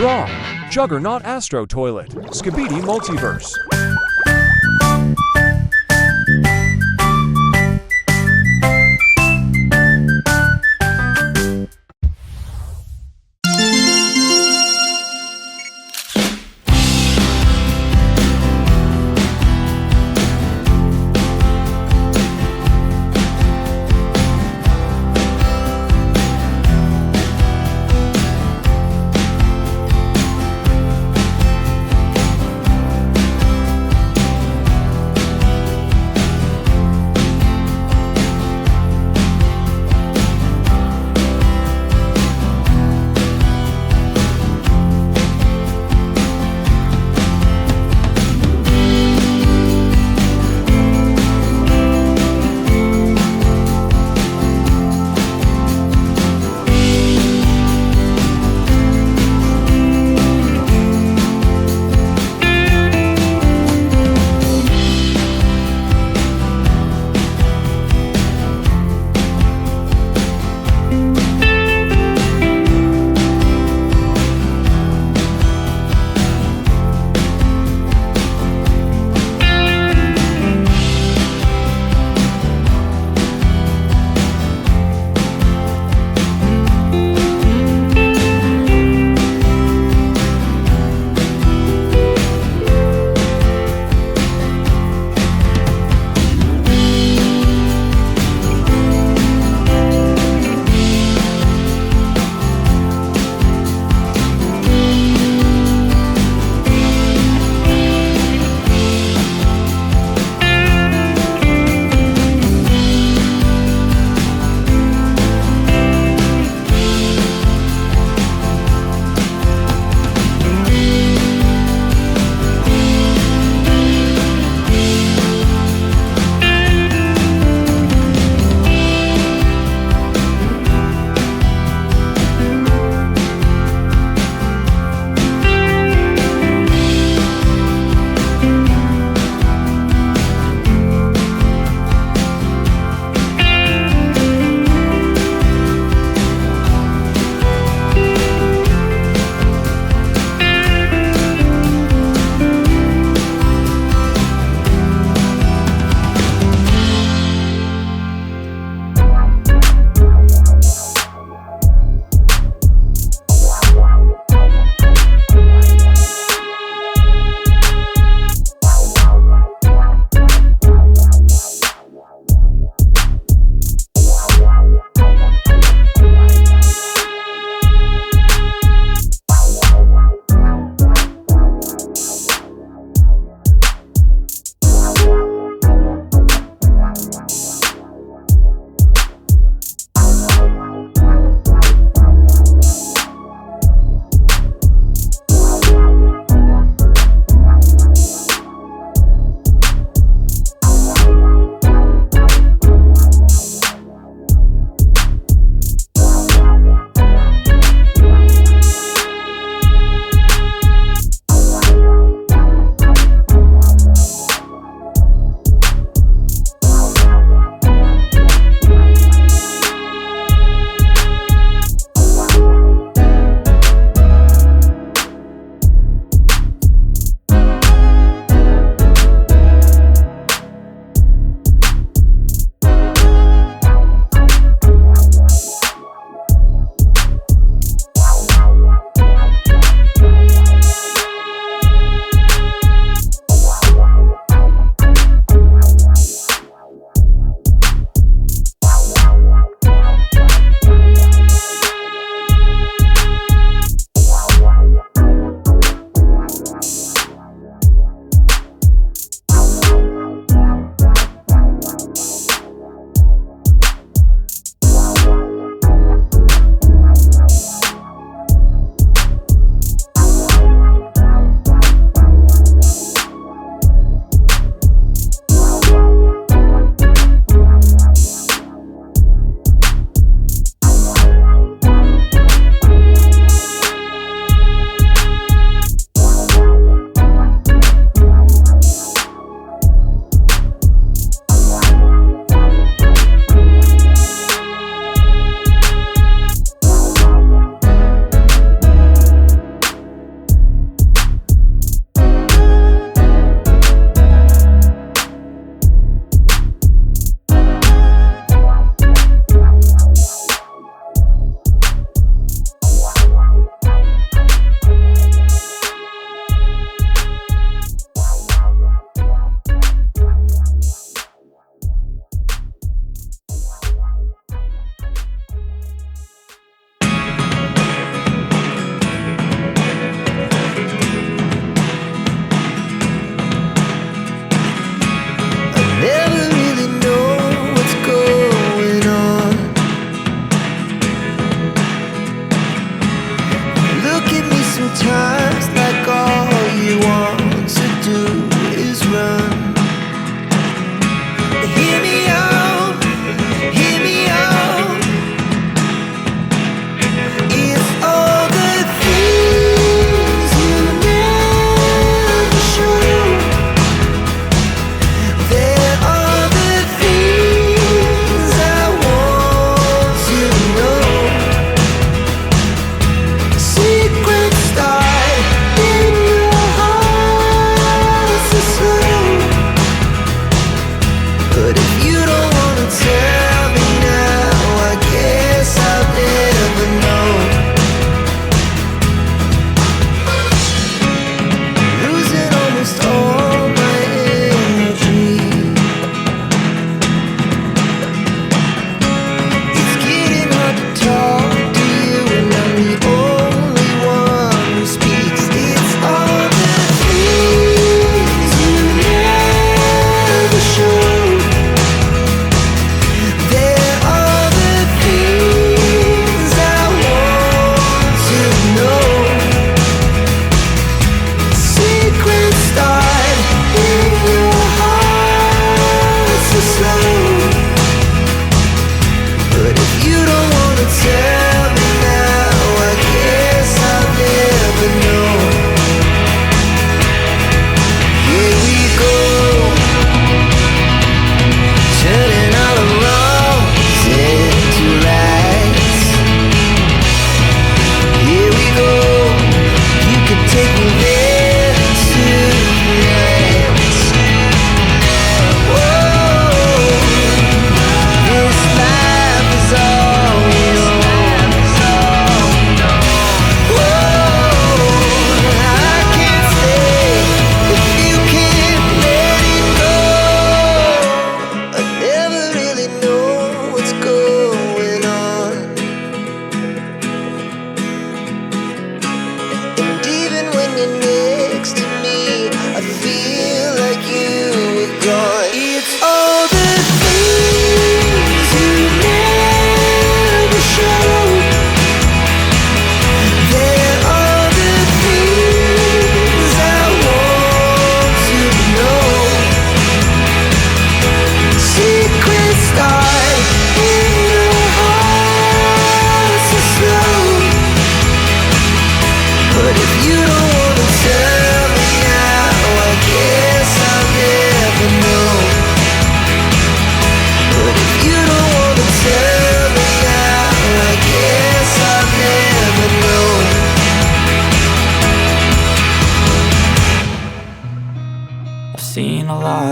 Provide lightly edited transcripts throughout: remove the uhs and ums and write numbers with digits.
Draw Juggernaut Astro Toilet Skibidi Multiverse.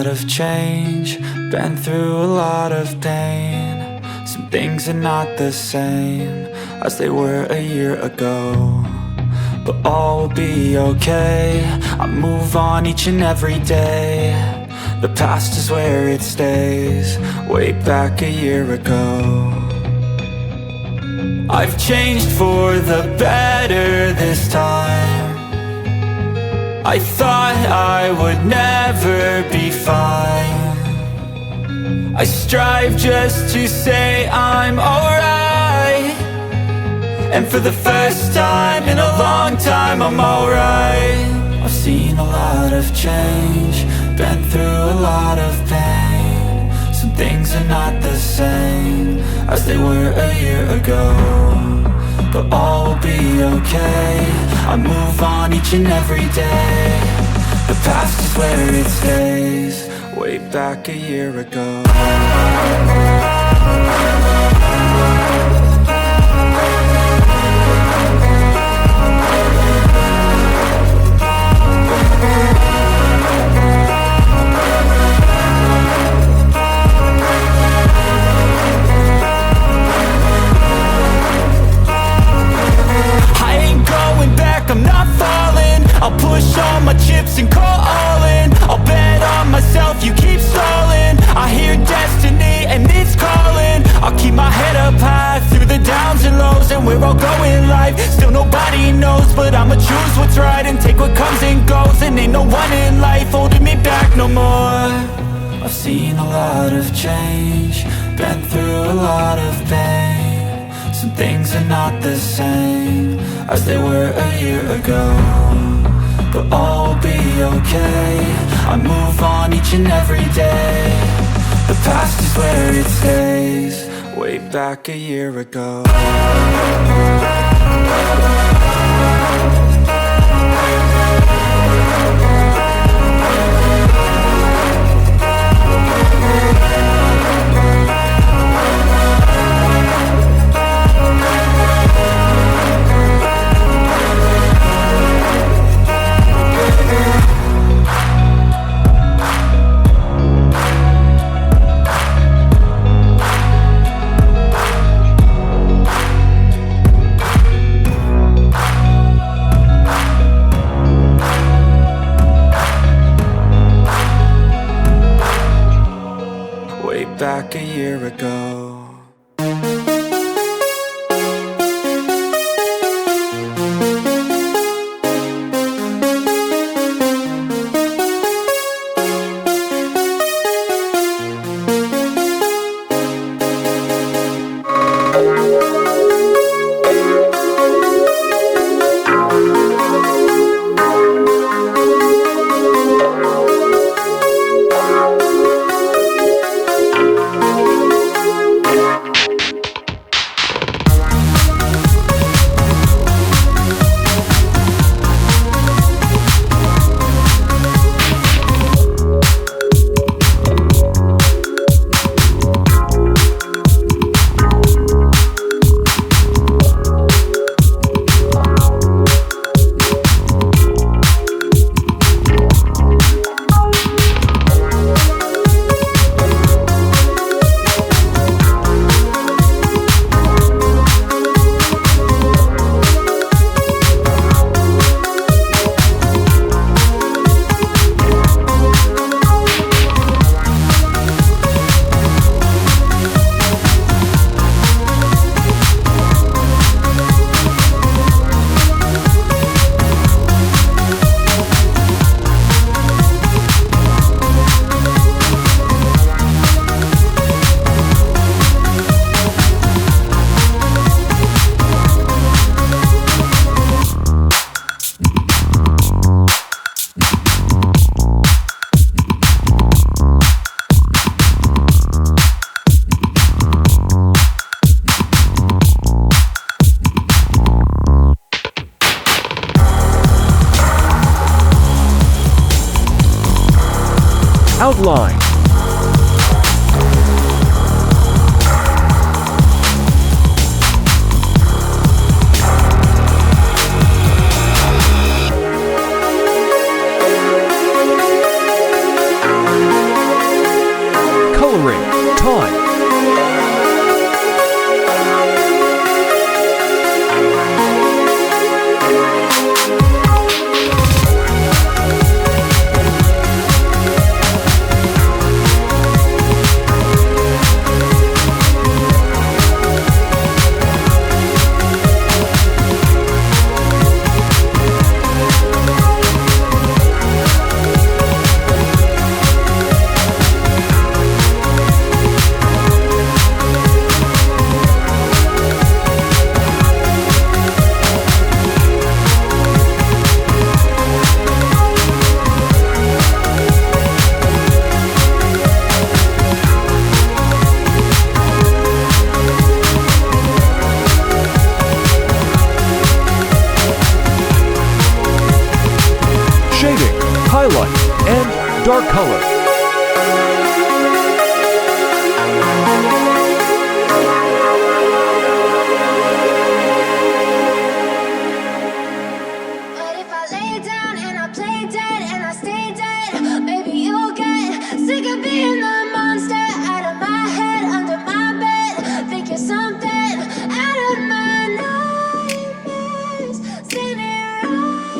lot of change, been through a lot of pain. Some things are not the same as they were a year ago, but all will be okay. I move on each and every day. The past is where it stays, way back a year ago. I've changed for the better this time. I thought I would never be fine. I strive just to say I'm alright, and for the first time in a long time I'm alright. I've seen a lot of change, been through a lot of pain. Some things are not the same as they were a year ago, but all will be okay. I move on each and every day. The past is where it stays, way back a year ago. I'm not falling, I'll push all my chips and call all in. I'll bet on myself, you keep stalling. I hear destiny and it's calling. I'll keep my head up high through the downs and lows, and we're all going live. Still nobody knows, but I'ma choose what's right and take what comes and goes. And ain't no one in life holding me back no more. I've seen a lot of change, been through a lot of pain. Some things are not the same as they were a year ago, but all will be okay. I move on each and every day. The past is where it stays, way back a year ago. Back a year ago. Outline. dark color. But if I lay down and I play dead and I stay dead, maybe you'll get sick of being the monster out of my head, under my bed. Think you're something out of my nightmares, standing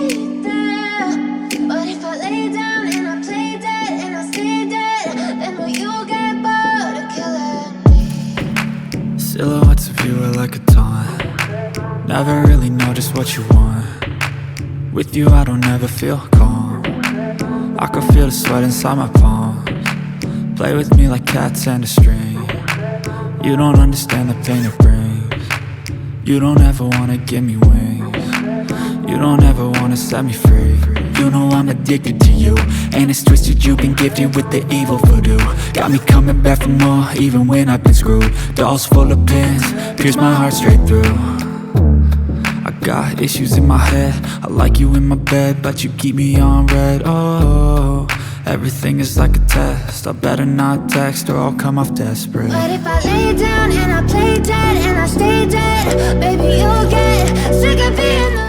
right there. But if I lay down and I play dead and I stay dead, then will you get bored of killing me? Silhouettes of you are like a taunt. Never really know just what you want. With you I don't ever feel calm. I can feel the sweat inside my palms. Play with me like cats and a string. You don't understand the pain it brings. You don't ever wanna give me wings. You don't ever wanna set me free. You know I'm addicted to you, and it's twisted, you've been gifted with the evil voodoo. Got me coming back for more, even when I've been screwed. Dolls full of pins, pierce my heart straight through. I got issues in my head, I like you in my bed, but you keep me on red. Oh, everything is like a test, I better not text or I'll come off desperate. But if I lay down and I play dead and I stay dead, maybe you'll get sick of being the